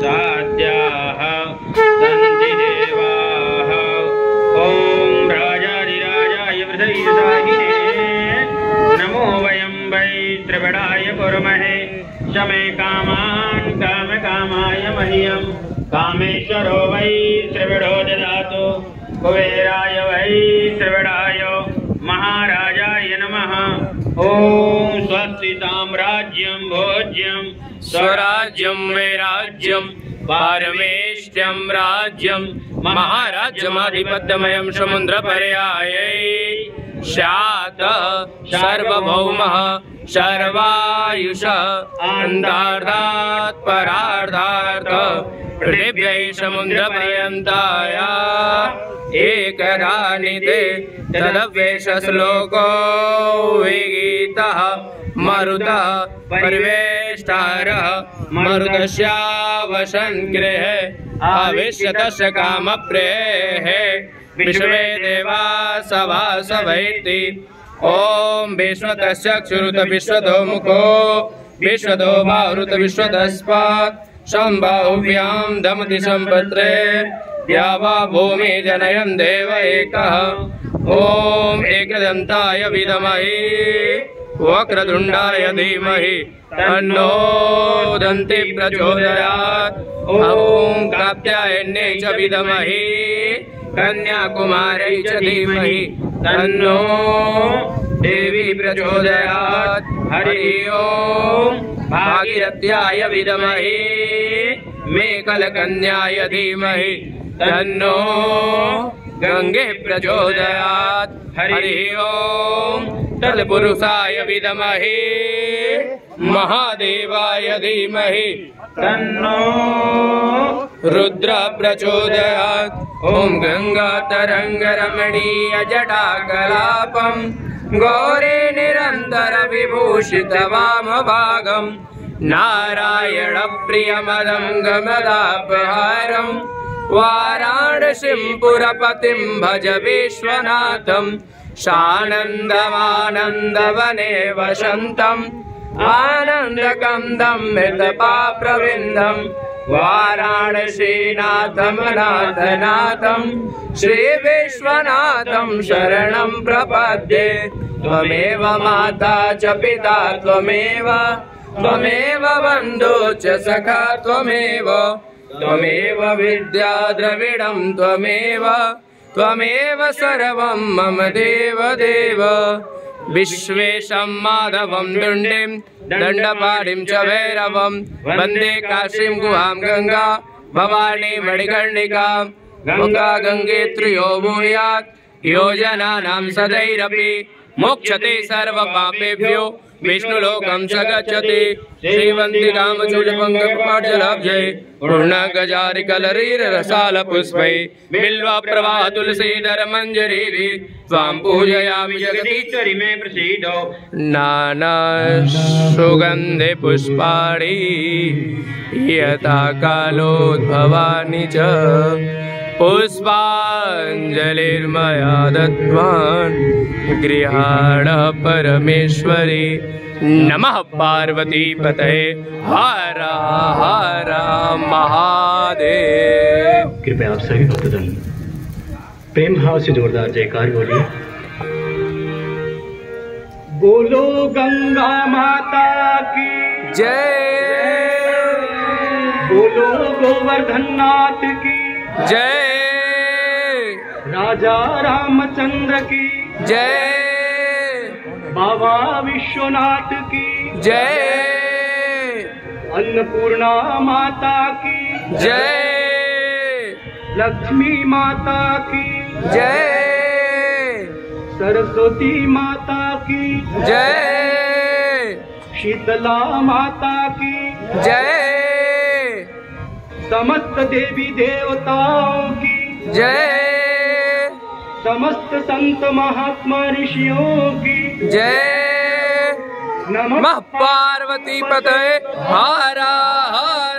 साध्याः सन्ति देवाः। ॐ राजाधिराजाय वृषैर्दाहिने नमो वयं वै त्रिविडाय कुर्महे शमे कामान् कामकामाय मह्यं कामेश्वरो वै त्रिविडो ददातु कुबेराय वै त्रिविडाय महाराजाय नमः। ॐ स्वस्ति साम्राज्यं भोज्यं स्वराज्यं वैराज्यं पारमेष्ट्यं राज्यं महाराज्यमाधिपत्यमयं समुद्रपर्यायै स्यात् सार्वभौमः सर्वायुषः अन्धार्धात् परार्धात् पृथिव्यै समुद्रपर्यन्ताय एकदा निते तदवेश श्लोको विगीतः मरुतः परिवेष्टारः मरुतस्यावसन् गृहे आविश्यतस्य कामप्रेः विश्वे देवा सभासवैति। ॐ विश्वतस्य क्षुरुत विश्वतो मुखो विश्वतो बाहुरुत विश्वतस्मात् सम्बाहुभ्यां दमति सम्पत्रे द्यावा भूमि जनयन् देव एकः। ॐ एकदन्ताय विद्महे वक्रतुण्डाय धीमहि तन्नो दन्ति प्रचोदयात्। ॐ कात्यायन्यै च विद्महे कन्याकुमारै च धीमहि तन्नो देवी प्रचोदयात्। हरि ओम भागीरथ्याय विद्महे मेखलकन्याय धीमहि तन्नो गंगे प्रचोदयात्। हरि ओम तत्पुरुषाय विद्महे महादेवाय धीमहि तन्नो रुद्र प्रचोदयात्। ओम गंगा तरंग रमणीय जटाकलापं गौरी निरंतर विभूषित वामभागं नारायण प्रियमदङ्गमदापहारं वाराणसीं पुरपतिं भज विश्वनाथं सानन्दमानन्दवने वसन्तम् आनन्दकन्दं मृतपाप्रविन्दं वाराणसीनाथं नाथनाथं श्रीविश्वनाथं शरणं प्रपद्ये। त्वमेव माता च पिता त्वमेव बन्धु च सखा त्वमेव विद्या द्रविडं त्वमेव सर्वं मम देव देव। विश्वेशं माधवं दुण्डिं दण्डपाणिं च भैरवं वन्दे काशीं गुहां गंगा भवानी मणिकर्णिकां। गंगा गंगे त्रयो भूयात् योजनानां सदैरपि मोक्षते सर्वपापेभ्यो विष्णुलोकं च गच्छति। श्रीवन्दिकामचूडपङ्कपाटजलाब्जै पूर्णगजारिकलरीररसालपुष्पै बिल्वप्रवाह तुलसीधर मञ्जरीभिः त्वां पूजयामि जगदीश्वरि मे प्रसीदो। नाना सुगन्धे पुष्पाणि यथा कालोद्भवानि च पुष्पाञ्जलिर्मया दत्त्वान् गृहाण परमेश्वरी। नमः पार्वती पतये हर हर महादेव। कृपया आप सभी भक्तजन प्रेम भाव से जोरदार जयकार बोलिए। बोलो गंगा माता की जय, बोलो गोवर्धन नाथ की जय, राजा रामचंद्र की जय, बाबा विश्वनाथ की जय, अन्नपूर्णा माता की जय, लक्ष्मी माता की जय, सरस्वती माता की जय, शीतला माता की जय, समस्त देवी देवताओं की जय, समस्त संत महात्मा ऋषियों की जय। नमः पार्वती पतये हर हर